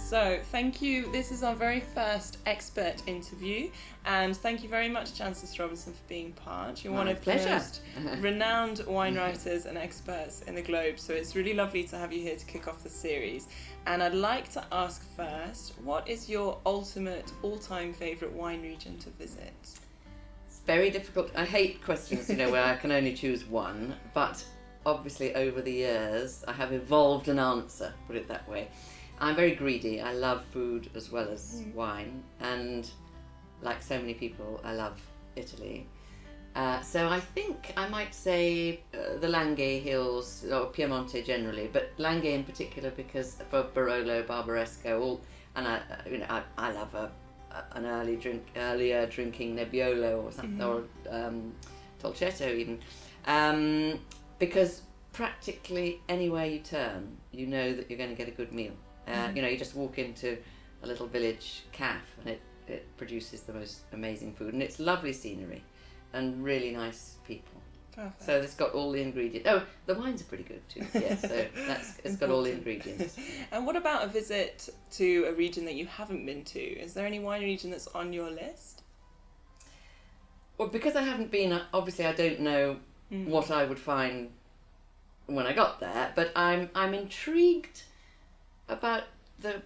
So, thank you. This is our very first expert interview, and thank you very much, Jancis Robinson, for being part. You're one of the most renowned wine writers and experts in the globe, so it's really lovely to have you here to kick off the series. And I'd like to ask first, what is your ultimate all-time favourite wine region to visit? It's very difficult. I hate questions, where I can only choose one, but obviously over the years I have evolved an answer, put it that way. I'm very greedy. I love food as well as wine, and like so many people, I love Italy. So I think I might say the Langhe Hills, or Piemonte generally, but Langhe in particular because for Barolo, Barbaresco, and I love an earlier drinking Nebbiolo or something, or Dolcetto even, because practically anywhere you turn, you know that you're going to get a good meal. You just walk into a little village cafe and it produces the most amazing food, and it's lovely scenery and really nice people. Perfect. So it's got all the ingredients. Oh, the wines are pretty good too. Yeah, so it's got all the ingredients. And what about a visit to a region that you haven't been to? Is there any wine region that's on your list? Well, because I haven't been, obviously I don't know what I would find when I got there, but I'm intrigued about the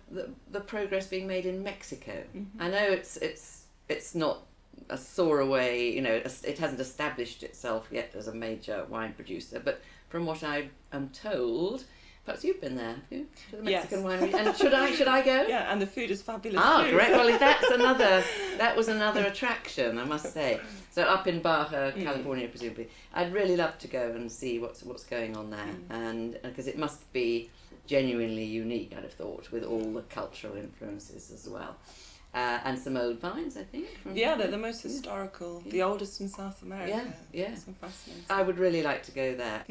progress being made in Mexico. I know it's not a soar away, it hasn't established itself yet as a major wine producer, but from what I am told, perhaps you've been there, have you? To the Mexican winery. And should I go? Yeah, and the food is fabulous too. Great. Well, that was another attraction, I must say. So up in Baja California, presumably, I'd really love to go and see what's going on there, and because it must be genuinely unique, I'd have thought, with all the cultural influences as well. And some old vines, I think. Yeah, they're the most historical, the oldest in South America. Yeah. So fascinating. I would really like to go there.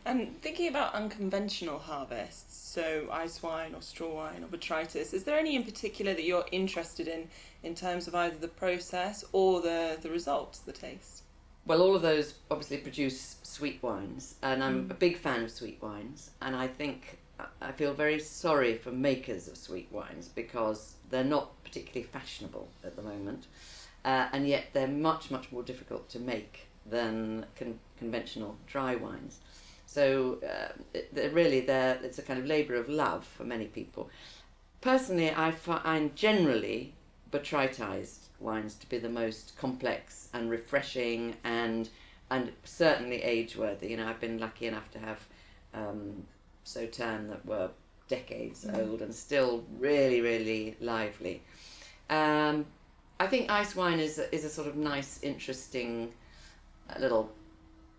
And thinking about unconventional harvests, so ice wine or straw wine or botrytis, is there any in particular that you're interested in terms of either the process or the results, the taste? Well, all of those obviously produce sweet wines, and I'm a big fan of sweet wines, and I feel very sorry for makers of sweet wines because they're not particularly fashionable at the moment, and yet they're much, much more difficult to make than conventional dry wines. So it's a kind of labour of love for many people. Personally, I find generally botrytised wines to be the most complex and refreshing and certainly age-worthy. I've been lucky enough to have Sauternes that were decades old and still really, really lively. I think ice wine is a sort of nice, interesting little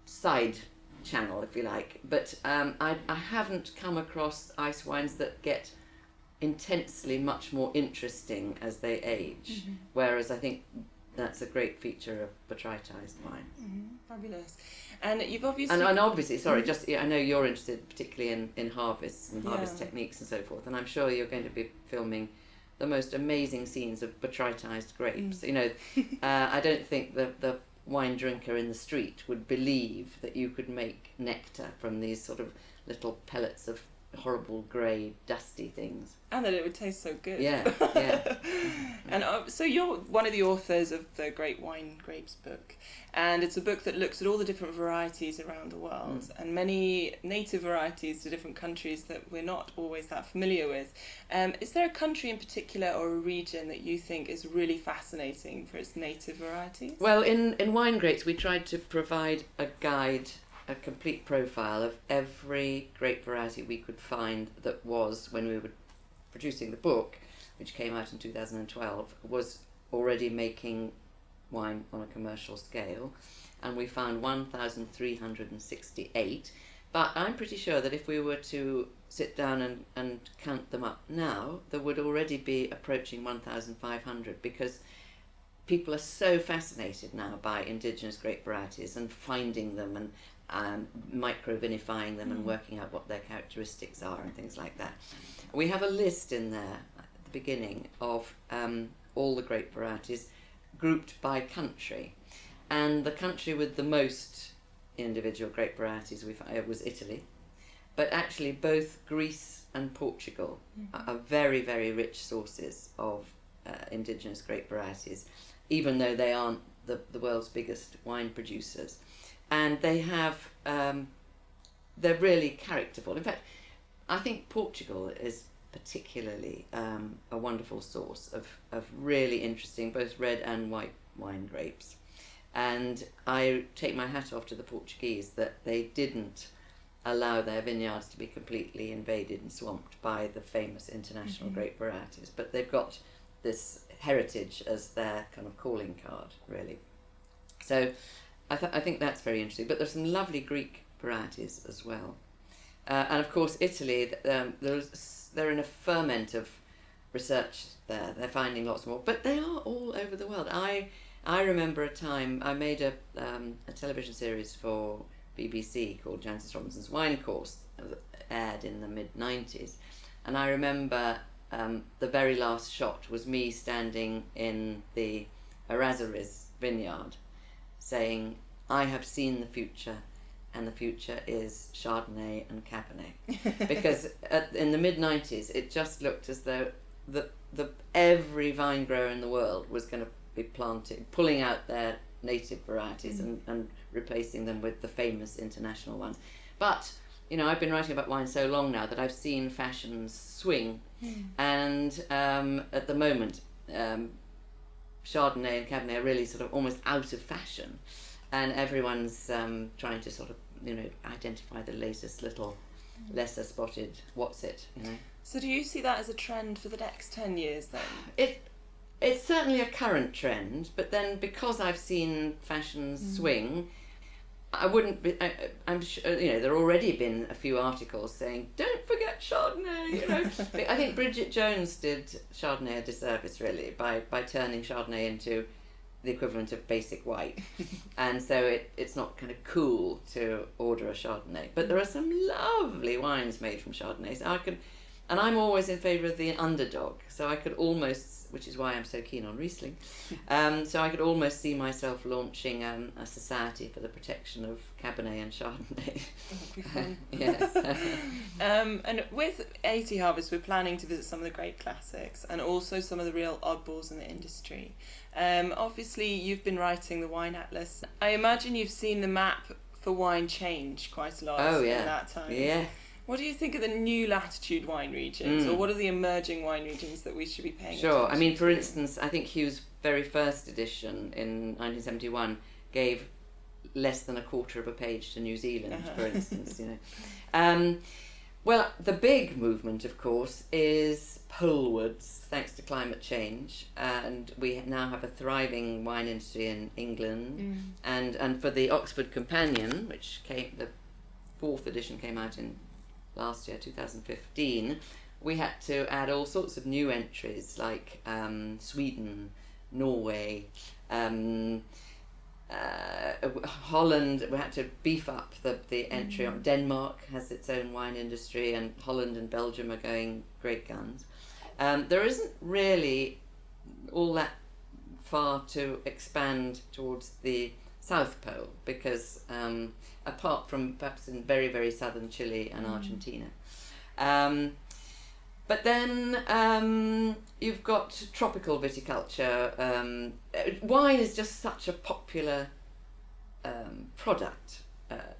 side channel, if you like. But I haven't come across ice wines that get intensely much more interesting as they age, whereas I think that's a great feature of botrytised wine. Fabulous. And you've obviously... And obviously, sorry, I know you're interested particularly in harvests and harvest techniques and so forth, and I'm sure you're going to be filming the most amazing scenes of botrytised grapes. I don't think the wine drinker in the street would believe that you could make nectar from these sort of little pellets of horrible grey dusty things, and that it would taste so good. Yeah. And so you're one of the authors of the Great Wine Grapes book, and it's a book that looks at all the different varieties around the world and many native varieties to different countries that we're not always that familiar with. Is there a country in particular or a region that you think is really fascinating for its native varieties? Well, in Wine Grapes we tried to provide a guide, a complete profile of every grape variety we could find that was, when we were producing the book, which came out in 2012, was already making wine on a commercial scale, and we found 1,368, but I'm pretty sure that if we were to sit down and count them up now, there would already be approaching 1,500, because people are so fascinated now by indigenous grape varieties and finding them and micro-vinifying them and working out what their characteristics are and things like that. We have a list in there at the beginning of all the grape varieties grouped by country, and the country with the most individual grape varieties was Italy, but actually both Greece and Portugal are very, very rich sources of indigenous grape varieties, even though they aren't the world's biggest wine producers. And they have, they're really characterful. In fact, I think Portugal is particularly a wonderful source of really interesting both red and white wine grapes. And I take my hat off to the Portuguese that they didn't allow their vineyards to be completely invaded and swamped by the famous international grape varieties, but they've got this heritage as their kind of calling card, really. So I think that's very interesting. But there's some lovely Greek varieties as well. And of course Italy, they're in a ferment of research there. They're finding lots more, but they are all over the world. I remember a time I made a television series for BBC called Jancis Robinson's Wine Course, aired in the mid-90s, and I remember the very last shot was me standing in the Erasmus vineyard saying, "I have seen the future, and the future is Chardonnay and Cabernet." Because in the mid-90s it just looked as though every vine grower in the world was going to be pulling out their native varieties and replacing them with the famous international ones. But I've been writing about wine so long now that I've seen fashions swing, and at the moment Chardonnay and Cabernet are really sort of almost out of fashion, and everyone's trying to sort of identify the latest little lesser spotted what's it. So do you see that as a trend for the next 10 years then? It's certainly a current trend, but then because I've seen fashions swing, I wouldn't be. I'm sure there have already been a few articles saying don't forget Chardonnay. I think Bridget Jones did Chardonnay a disservice really by turning Chardonnay into the equivalent of basic white, and so it's not kind of cool to order a Chardonnay. But there are some lovely wines made from Chardonnay. So and I'm always in favour of the underdog. So I could almost, which is why I'm so keen on Riesling, so I could almost see myself launching a society for the protection of Cabernet and Chardonnay. That would be fun. Yes. And with 80 Harvest, we're planning to visit some of the great classics and also some of the real oddballs in the industry. Obviously, you've been writing the Wine Atlas. I imagine you've seen the map for wine change quite a lot in that time. Yeah. What do you think of the new latitude wine regions, or what are the emerging wine regions that we should be paying attention to? I mean, for instance, I think Hugh's very first edition in 1971 gave less than a quarter of a page to New Zealand, for instance. Well, the big movement, of course, is polewards, thanks to climate change, and we now have a thriving wine industry in England, and for the Oxford Companion, which the 4th edition came out in last year, 2015, we had to add all sorts of new entries like Sweden, Norway, Holland. We had to beef up the entry. Denmark has its own wine industry, and Holland and Belgium are going great guns. There isn't really all that far to expand towards the South Pole because apart from perhaps in very, very southern Chile and Argentina. But then you've got tropical viticulture. Wine is just such a popular product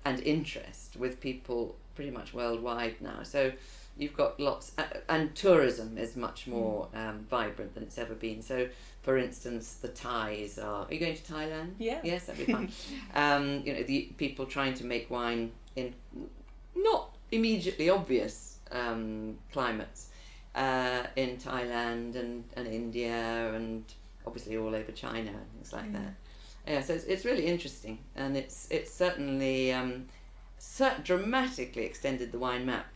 and interest with people pretty much worldwide now. So you've got lots, and tourism is much more vibrant than it's ever been. So, for instance, the Thais are you going to Thailand? Yeah. Yes, that'd be fun. The people trying to make wine in not immediately obvious climates in Thailand and India and obviously all over China and things like that. Yeah, so it's really interesting, and it's certainly dramatically extended the wine map.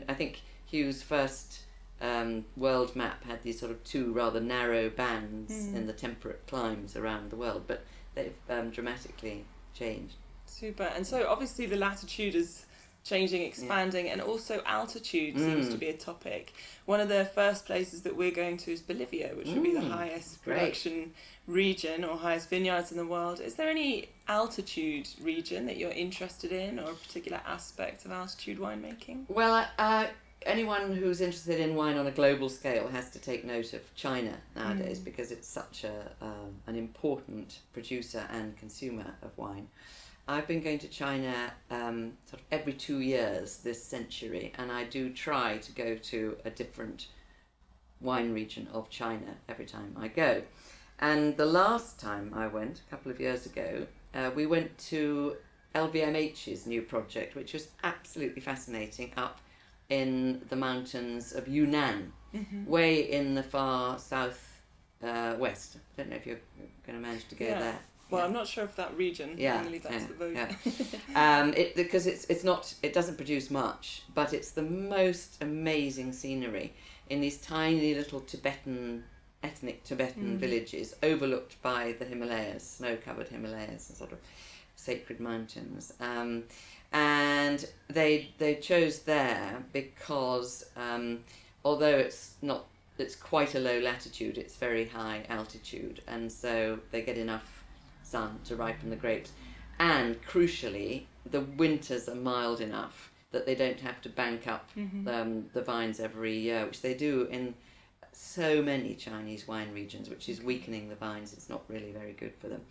I think Hugh's first world map had these sort of 2 rather narrow bands in the temperate climes around the world, but they've dramatically changed. Super. And so obviously the latitude is changing, expanding, and also altitude seems to be a topic. One of the first places that we're going to is Bolivia, which would be the highest production region or highest vineyards in the world. Is there any altitude region that you're interested in, or a particular aspect of altitude winemaking? Well, anyone who's interested in wine on a global scale has to take note of China nowadays, because it's such an important producer and consumer of wine. I've been going to China sort of every 2 years this century, and I do try to go to a different wine region of China every time I go. And the last time I went, a couple of years ago, we went to LVMH's new project, which was absolutely fascinating, up in the mountains of Yunnan, way in the far south west. I don't know if you're going to manage to go there. Well, I'm not sure if that region. Really, that's the vote. Because it doesn't produce much, but it's the most amazing scenery in these tiny little ethnic Tibetan villages overlooked by the Himalayas, snow-covered Himalayas, and sort of sacred mountains. And they chose there because although it's quite a low latitude, it's very high altitude, and so they get enough sun to ripen the grapes, and crucially the winters are mild enough that they don't have to bank up the vines every year, which they do in so many Chinese wine regions, which is weakening the vines. It's not really very good for them,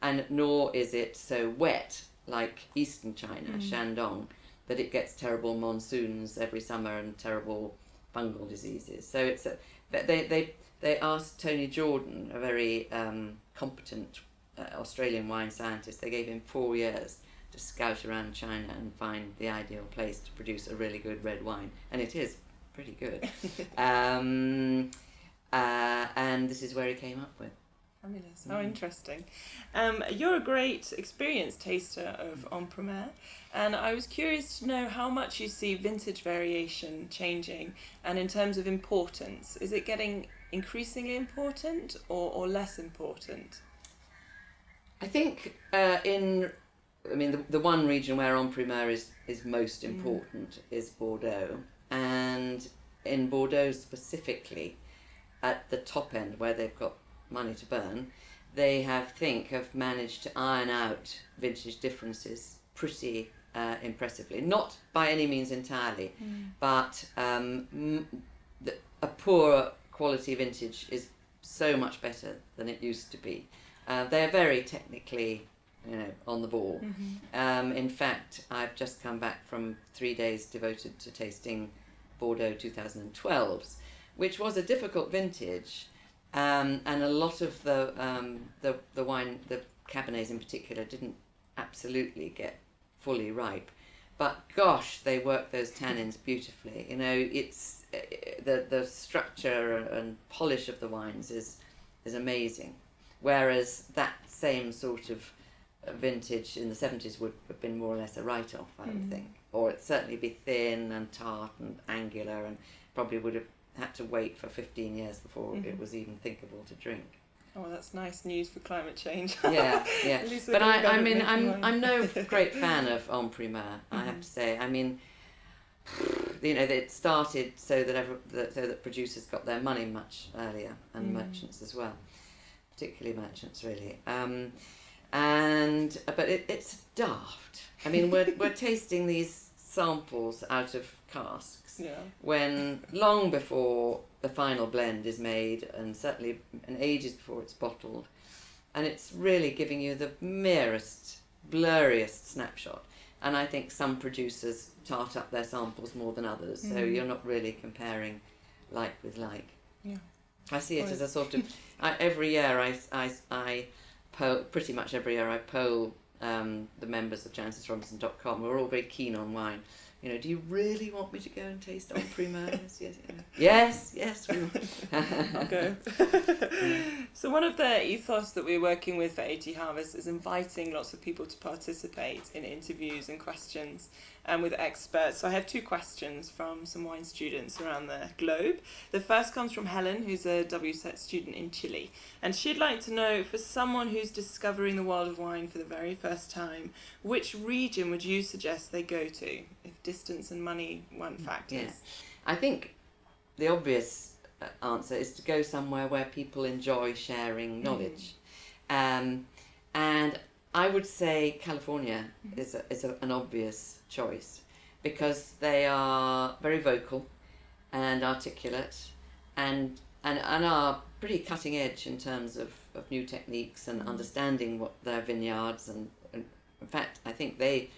and nor is it so wet like eastern China, Shandong, that it gets terrible monsoons every summer and terrible fungal diseases. So they asked Tony Jordan, a very competent Australian wine scientist. They gave him 4 years to scout around China and find the ideal place to produce a really good red wine, and it is pretty good. And this is where he came up with. Fabulous. How interesting. You're a great experienced taster of En Primeur, and I was curious to know how much you see vintage variation changing, and in terms of importance, is it getting increasingly important or less important? I think the one region where En Primeur is most important is Bordeaux, and in Bordeaux specifically, at the top end where they've got money to burn, they have managed to iron out vintage differences pretty impressively. Not by any means entirely, but a poor quality vintage is so much better than it used to be. They're very technically, on the ball. In fact, I've just come back from 3 days devoted to tasting Bordeaux 2012s, which was a difficult vintage. And a lot of the wine, the Cabernets in particular, didn't absolutely get fully ripe, but gosh, they work those tannins beautifully. It's the structure and polish of the wines is amazing, whereas that same sort of vintage in the 70s would have been more or less a write-off, I would think, or it'd certainly be thin and tart and angular, and probably would have had to wait for 15 years before it was even thinkable to drink. Oh, well, that's nice news for climate change. Yeah. But I'm no great fan of En Primeur, I have to say. I mean, it started so that producers got their money much earlier, and merchants as well, particularly merchants, really. But it's daft. I mean, we're tasting these samples out of casks. When long before the final blend is made, and certainly ages before it's bottled, and it's really giving you the merest, blurriest snapshot. And I think some producers tart up their samples more than others, so you're not really comparing like with like. I see it as a sort of every year I poll, pretty much every year I poll the members of JancisRobinson.com. We're all very keen on wine. Do you really want me to go and taste En Primeur? Yes, we will. I'll go. So one of the ethos that we're working with for AT Harvest is inviting lots of people to participate in interviews and questions with experts. So I have 2 questions from some wine students around the globe. The first comes from Helen, who's a WSET student in Chile. And she'd like to know, for someone who's discovering the world of wine for the very first time, which region would you suggest they go to if distance and money weren't factors? Yeah. I think the obvious answer is to go somewhere where people enjoy sharing knowledge. And I would say California is an obvious choice. because they are very vocal and articulate and are pretty cutting edge in terms of new techniques and understanding what their vineyards and in fact I think they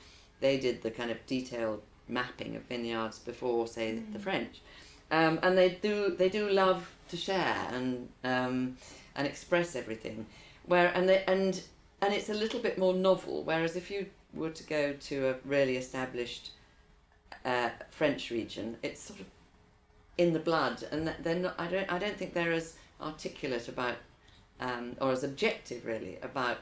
did the kind of detailed mapping of vineyards before, say, the French, and they do love to share and express everything, and it's a little bit more novel. Whereas if you were to go to a really established French region, it's sort of in the blood, and they're not. I don't think they're as articulate about or as objective really about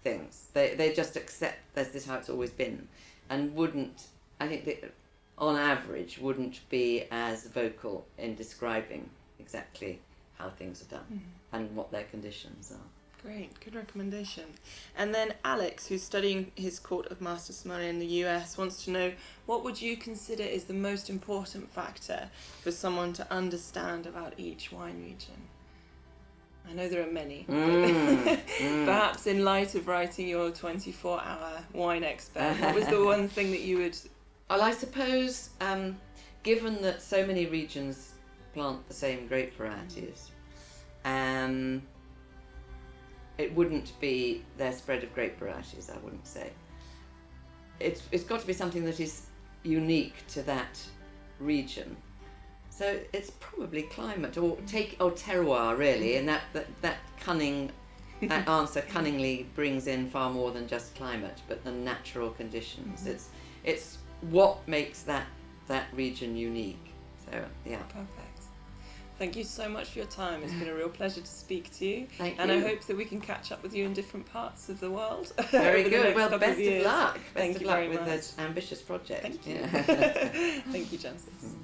things. They just accept this is how it's always been, and wouldn't. I think that on average wouldn't be as vocal in describing exactly how things are done and what their conditions are. Great, good recommendation. And then Alex, who's studying his Court of Master Sommelier in the US, wants to know, what would you consider is the most important factor for someone to understand about each wine region? I know there are many, perhaps in light of writing your 24-hour wine expert, what was the one thing that you would... Well, I suppose, given that so many regions plant the same grape varieties, it wouldn't be their spread of grape varieties, I wouldn't say. It's got to be something that is unique to that region. So it's probably climate or terroir really, and that cunning, that answer cunningly brings in far more than just climate, but the natural conditions. It's what makes that region unique. So yeah. Perfect. Thank you so much for your time. It's been a real pleasure to speak to you. Thank you. And I hope that we can catch up with you in different parts of the world. Very good. Well, best of luck. Thank you best of luck very with much. this ambitious project. Thank you. Thank you, Jancis.